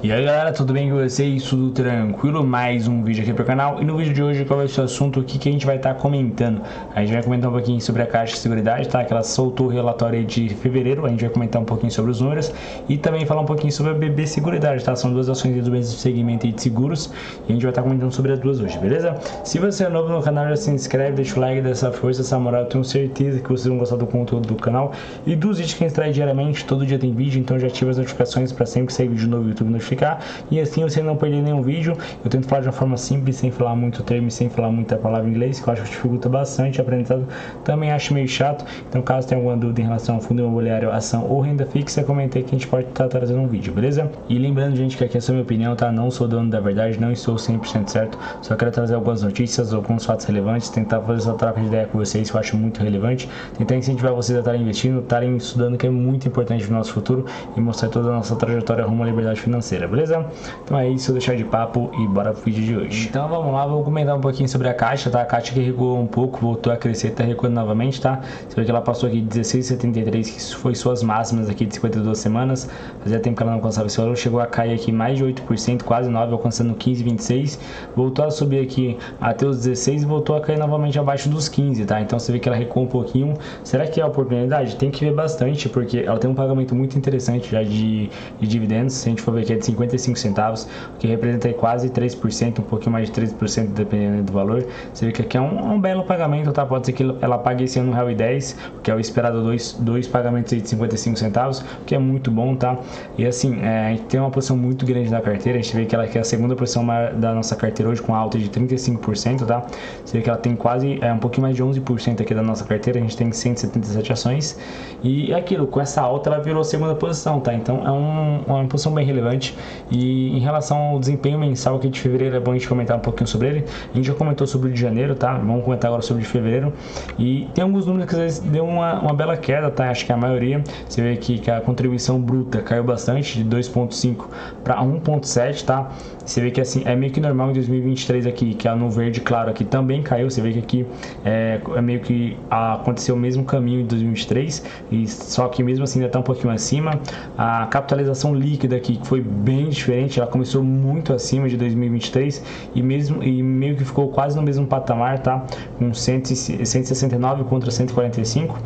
E aí galera, tudo bem com vocês? Tudo tranquilo? Mais um vídeo aqui pro canal. E no vídeo de hoje, qual vai ser o assunto aqui que a gente vai estar comentando? A gente vai comentar um pouquinho sobre a Caixa de Seguridade, tá? Que ela soltou o relatório aí de fevereiro. A gente vai comentar um pouquinho sobre os números e também falar um pouquinho sobre a BB Seguridade, tá? São duas ações do mesmo segmento aí de seguros e a gente vai estar comentando sobre as duas hoje, beleza? Se você é novo no canal, já se inscreve, deixa o like dessa força, essa moral. Eu tenho certeza que vocês vão gostar do conteúdo do canal e dos vídeos que a gente traz diariamente. Todo dia tem vídeo, então já ativa as notificações para sempre que sair vídeo novo no YouTube notificar. E assim você não perder nenhum vídeo. Eu tento falar de uma forma simples, sem falar muito termo, sem falar muita palavra em inglês, que eu acho que dificulta bastante. Aprendizado também acho meio chato. Então caso tenha alguma dúvida em relação ao fundo imobiliário, ação ou renda fixa, comenta aí que a gente pode estar trazendo um vídeo, beleza? E lembrando, gente, que aqui é só minha opinião, tá? Não sou dono da verdade, não estou 100% certo. Só quero trazer algumas notícias, alguns fatos relevantes, tentar fazer essa troca de ideia com vocês, que eu acho muito relevante. Tentar incentivar vocês a estarem investindo, estarem estudando, que é muito importante no nosso futuro, e mostrar toda a nossa trajetória rumo à liberdade financeira, beleza? Então é isso, deixar de papo e bora pro vídeo de hoje. Então vamos lá, vou comentar um pouquinho sobre a Caixa, tá? A Caixa que recuou um pouco, voltou a crescer, tá recuando novamente, tá? Você vê que ela passou aqui de 16,73, que foi suas máximas aqui de 52 semanas. Fazia tempo que ela não alcançava esse valor, chegou a cair aqui mais de 8%, quase 9%, alcançando 15,26. Voltou a subir aqui até os 16 e voltou a cair novamente abaixo dos 15, tá? Então você vê que ela recuou um pouquinho. Será que é a oportunidade? Tem que ver bastante, porque ela tem um pagamento muito interessante já de dividendos. Se a gente for ver aqui é de 55 centavos, o que representa aí quase 3%, um pouquinho mais de 3% dependendo do valor. Você vê que aqui é um belo pagamento, tá? Pode ser que ela pague esse ano R$1,10, que é o esperado dois pagamentos aí de 55 centavos, o que é muito bom, tá? E assim, a gente tem uma posição muito grande na carteira, a gente vê que ela é a segunda posição maior da nossa carteira hoje, com alta de 35%, tá? Você vê que ela tem quase um pouquinho mais de 11% aqui da nossa carteira, a gente tem 177 ações, e aquilo, com essa alta ela virou a segunda posição, tá? Então é uma posição bem relevante. E em relação ao desempenho mensal aqui de fevereiro, é bom a gente comentar um pouquinho sobre ele. A gente já comentou sobre o de janeiro, tá? Vamos comentar agora sobre o de fevereiro. E tem alguns números que às vezes deu uma bela queda, tá? Acho que a maioria. Você vê aqui que a contribuição bruta caiu bastante, de 2,5 para 1,7, tá? Você vê que assim, é meio que normal em 2023 aqui, que a no verde claro aqui também caiu. Você vê que aqui é meio que aconteceu o mesmo caminho em 2023, e só que mesmo assim ainda está um pouquinho acima. A capitalização líquida aqui foi bem diferente, ela começou muito acima de 2023 e meio que ficou quase no mesmo patamar, tá? Com 169 contra 145.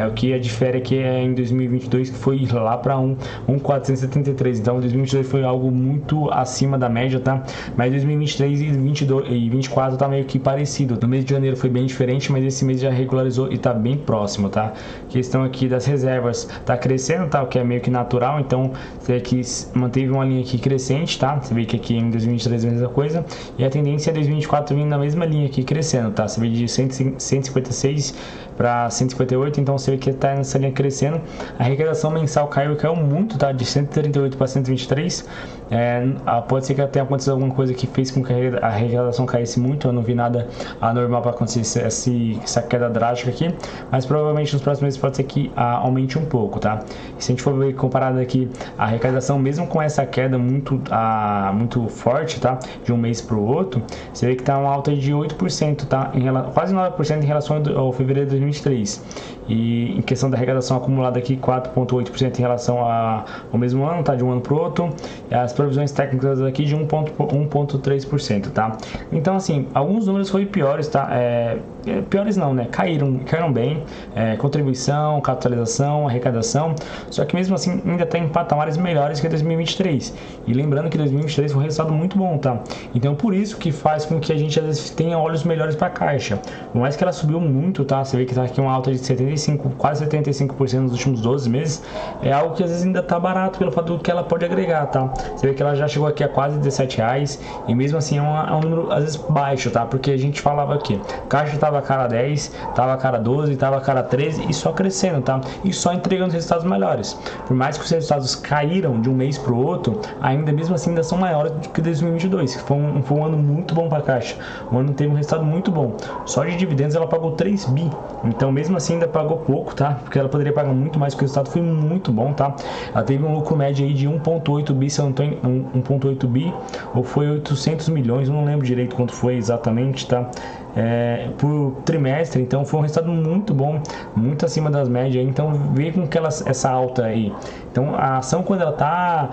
O que difere aqui é em 2022, que foi lá para 1,473. Então 2022 foi algo muito acima da média, tá? Mas 2023 e 2024 tá meio que parecido. No mês de janeiro foi bem diferente, mas esse mês já regularizou e tá bem próximo, tá? Questão aqui das reservas tá crescendo, tá? O que é meio que natural. Então você vê que manteve uma linha aqui crescente, tá? Você vê que aqui em 2023 é a mesma coisa, e a tendência é 2024 vindo na mesma linha aqui crescendo, tá? Você vê de 156 para 158, então você vê que está nessa linha crescendo. A arrecadação mensal caiu muito, tá? De 138 para 123. Pode ser que tenha acontecido alguma coisa que fez com que a arrecadação caísse muito. Eu não vi nada anormal para acontecer essa queda drástica aqui, mas provavelmente nos próximos meses pode ser que aumente um pouco, tá? E se a gente for ver comparado aqui a arrecadação, mesmo com essa queda muito forte, tá? De um mês para o outro, você vê que está uma alta de 8%, tá? Quase 9% em relação ao fevereiro de 2023. E em questão da arrecadação acumulada aqui, 4,8% em relação ao mesmo ano, tá? De um ano para o outro. E as provisões técnicas aqui de 1,3%, tá? Então, assim, alguns números foram piores, tá? Piores não, né? Caíram bem. Contribuição, capitalização, arrecadação. Só que mesmo assim, ainda está em patamares melhores que 2023. E lembrando que 2023 foi um resultado muito bom, tá? Então, por isso que faz com que a gente às vezes tenha olhos melhores para a Caixa. Por mais que ela subiu muito, tá? Você vê que tá aqui uma alta de 75, quase 75% nos últimos 12 meses. É algo que às vezes ainda tá barato pelo fato do que ela pode agregar, tá? Você vê que ela já chegou aqui a quase R$17, e mesmo assim é um número às vezes baixo, tá? Porque a gente falava aqui, Caixa tava a cara 10, tava a cara 12, tava a cara 13 e só crescendo, tá? E só entregando resultados melhores. Por mais que os resultados caíram de um mês pro outro, ainda mesmo assim ainda são maiores do que 2022, que foi um ano muito bom para a Caixa. O ano teve um resultado muito bom. Só de dividendos ela pagou 3 bi. Então mesmo assim ainda pagou pouco, tá? Porque ela poderia pagar muito mais, porque o resultado foi muito bom, tá? Ela teve um lucro médio aí de 1,8 bi, se eu não tô 1,8 bi, ou foi 800 milhões, eu não lembro direito quanto foi exatamente, tá? por trimestre, então foi um resultado muito bom, muito acima das médias, então veio com essa alta aí. Então a ação, quando ela está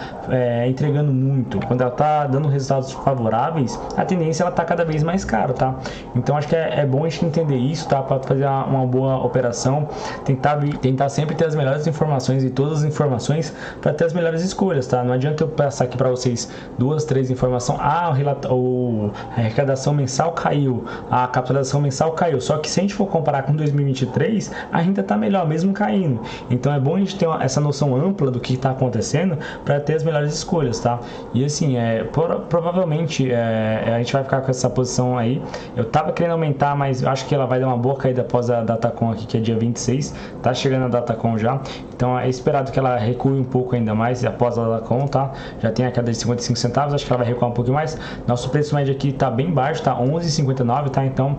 entregando muito, quando ela está dando resultados favoráveis, a tendência ela está cada vez mais cara, tá? Então acho que é bom a gente entender isso, tá? Para fazer uma boa operação, tentar sempre ter as melhores informações e todas as informações para ter as melhores escolhas, tá? Não adianta eu passar aqui para vocês 2, 3 informações. A arrecadação mensal caiu, a capitalização mensal caiu. Só que se a gente for comparar com 2023, ainda está melhor, mesmo caindo. Então é bom a gente ter essa noção ampla do que está acontecendo para ter as melhores escolhas, tá? E assim, provavelmente a gente vai ficar com essa posição aí. Eu tava querendo aumentar, mas eu acho que ela vai dar uma boa caída após a Datacom aqui, que é dia 26. Tá chegando a Datacom já. Então é esperado que ela recue um pouco ainda mais após a Datacom, tá? Já tem a queda de 55 centavos, acho que ela vai recuar um pouquinho mais. Nosso preço médio aqui tá bem baixo, tá? 11,59, tá? Então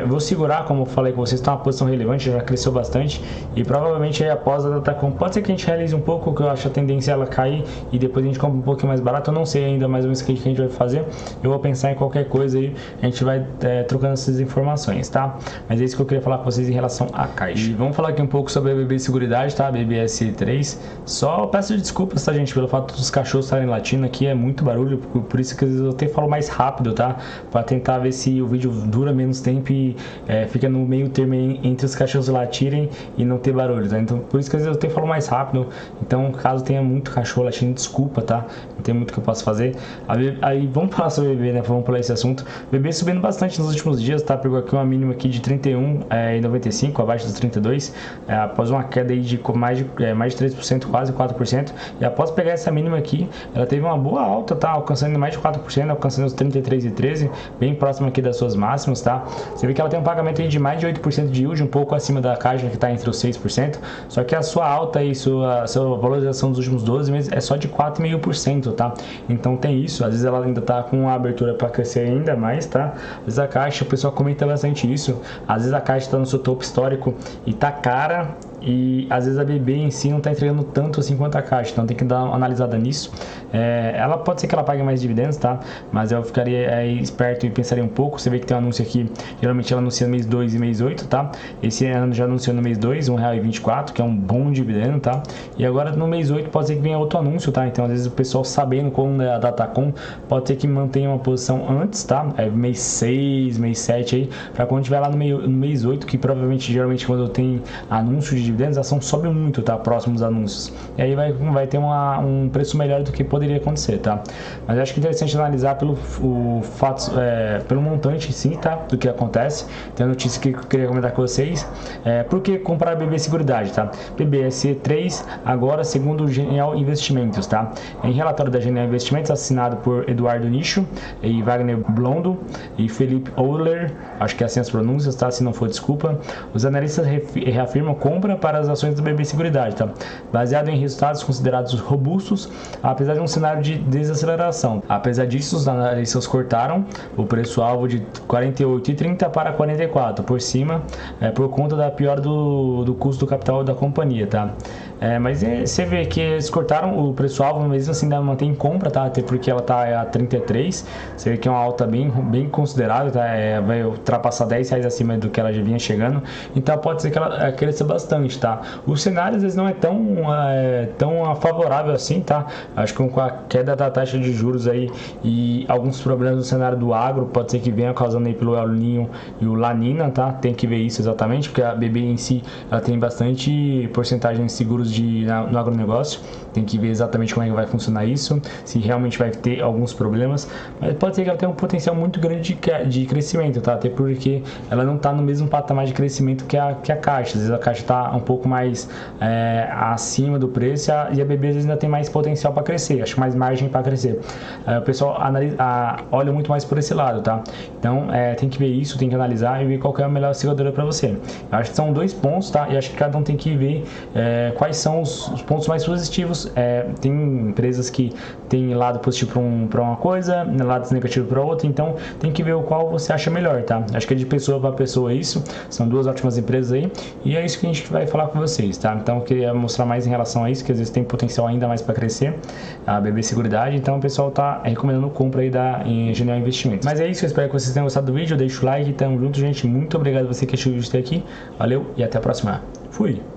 vou segurar, como eu falei com vocês, tá uma posição relevante, já cresceu bastante. E provavelmente aí após a Datacom, pode ser que a gente realize um pouco, que eu acho a tendência ela cair e depois a gente compra um pouquinho mais barato. Eu não sei ainda mais ou menos o que a gente vai fazer. Eu vou pensar em qualquer coisa aí, a gente vai trocando essas informações, tá? Mas é isso que eu queria falar com vocês em relação à Caixa. E vamos falar aqui um pouco sobre a BB Seguridade, tá? BBSE3. Só peço desculpas, tá, gente, pelo fato dos cachorros estarem latindo aqui, é muito barulho, por isso que às vezes eu até falo mais rápido, tá? Para tentar ver se o vídeo dura menos tempo e fica no meio termo entre os cachorros latirem e não ter barulho, tá? Então, por isso que às vezes eu até falo mais rápido. Então, caso tenha muito cachorro latindo, desculpa, tá? Não tem muito que eu possa fazer. Aí vamos falar sobre o BB, né? Vamos pular esse assunto. O BB subindo bastante nos últimos dias, tá? Pegou aqui uma mínima aqui de 31,95, abaixo dos 32, após uma queda aí de mais de 3%, quase 4%. E após pegar essa mínima aqui, ela teve uma boa alta, tá? Alcançando mais de 4%, alcançando os 33,13, bem próximo aqui das suas máximas, tá? Você vê que ela tem um pagamento aí de mais de 8% de yield, um pouco acima da Caixa, que está entre os 6%. Só que a sua alta e sua valorização dos últimos 12 meses é só de 4,5%, tá? Então tem isso. Às vezes ela ainda tá com uma abertura para crescer ainda mais, tá? Às vezes a Caixa, o pessoal comenta bastante isso. Às vezes a Caixa está no seu topo histórico e tá cara, e às vezes a BB em si não está entregando tanto assim quanto a Caixa, então tem que dar uma analisada nisso. Ela pode ser que ela pague mais dividendos, tá? Mas eu ficaria esperto e pensaria um pouco. Você vê que tem um anúncio aqui, geralmente ela anuncia mês 2 e mês 8, tá? Esse ano já anunciou no mês 2, R$1,24, que é um bom dividendo, tá? E agora no mês 8 pode ser que venha outro anúncio, tá? Então às vezes o pessoal sabendo como é a Datacom, pode ser que mantenha uma posição antes, tá? Mês 6, mês 7 aí, para quando tiver lá no mês 8, que provavelmente, geralmente quando tem anúncio de dividendos, a ação sobe muito, tá? Próximos anúncios. E aí vai ter um preço melhor do que poderia acontecer, tá? Mas eu acho que é interessante analisar pelo montante em si, tá? Do que acontece. Tem a notícia que eu queria comentar com vocês. Por que comprar BB Seguridade, tá? BBSE3, agora segundo o Genial Investimentos, tá? Em relatório da Genial Investimentos, assinado por Eduardo Nicho e Wagner Blondo e Felipe Euler, acho que é assim as pronúncias, tá? Se não for, desculpa. Os analistas reafirmam compra para as ações do BB Seguridade, tá? Baseado em resultados considerados robustos, apesar de um cenário de desaceleração. Apesar disso, os analistas cortaram o preço-alvo de 48,30 para 44, por cima, por conta da piora do custo do capital da companhia, tá? Mas você vê que eles cortaram o preço-alvo, mesmo assim ainda mantém compra, tá? Até porque ela tá a 33, você vê que é uma alta bem considerável, tá? Vai ultrapassar R$10 acima do que ela já vinha chegando, então pode ser que ela cresça bastante, tá? O cenário às vezes não é tão favorável assim, tá? Acho que com a queda da taxa de juros aí e alguns problemas no cenário do agro, pode ser que venha causando aí pelo El Niño e o Lanina, tá? Tem que ver isso exatamente, porque a BB em si, ela tem bastante porcentagem de seguros no agronegócio. Tem que ver exatamente como é que vai funcionar isso, se realmente vai ter alguns problemas, mas pode ser que ela tenha um potencial muito grande de crescimento, tá? Até porque ela não está no mesmo patamar de crescimento que a Caixa. Às vezes a Caixa está um pouco mais acima do preço e a BB às vezes ainda tem mais potencial para crescer, acho mais margem para crescer. O pessoal olha muito mais por esse lado, tá? Então tem que ver isso, tem que analisar e ver qual que é a melhor seguradora para você. Eu acho que são dois pontos, tá? E acho que cada um tem que ver quais são os pontos mais positivos. Tem empresas que tem lado positivo para uma coisa, lado negativo para outra, então tem que ver o qual você acha melhor, tá? Acho que é de pessoa para pessoa isso. São duas ótimas empresas aí e é isso que a gente vai e falar com vocês, tá? Então eu queria mostrar mais em relação a isso, que às vezes tem potencial ainda mais para crescer, a BB Seguridade. Então o pessoal tá recomendando compra aí da Genial Investimentos. Mas é isso, eu espero que vocês tenham gostado do vídeo, deixa o like, tamo junto, gente. Muito obrigado a você que assistiu o vídeo até aqui. Valeu e até a próxima. Fui!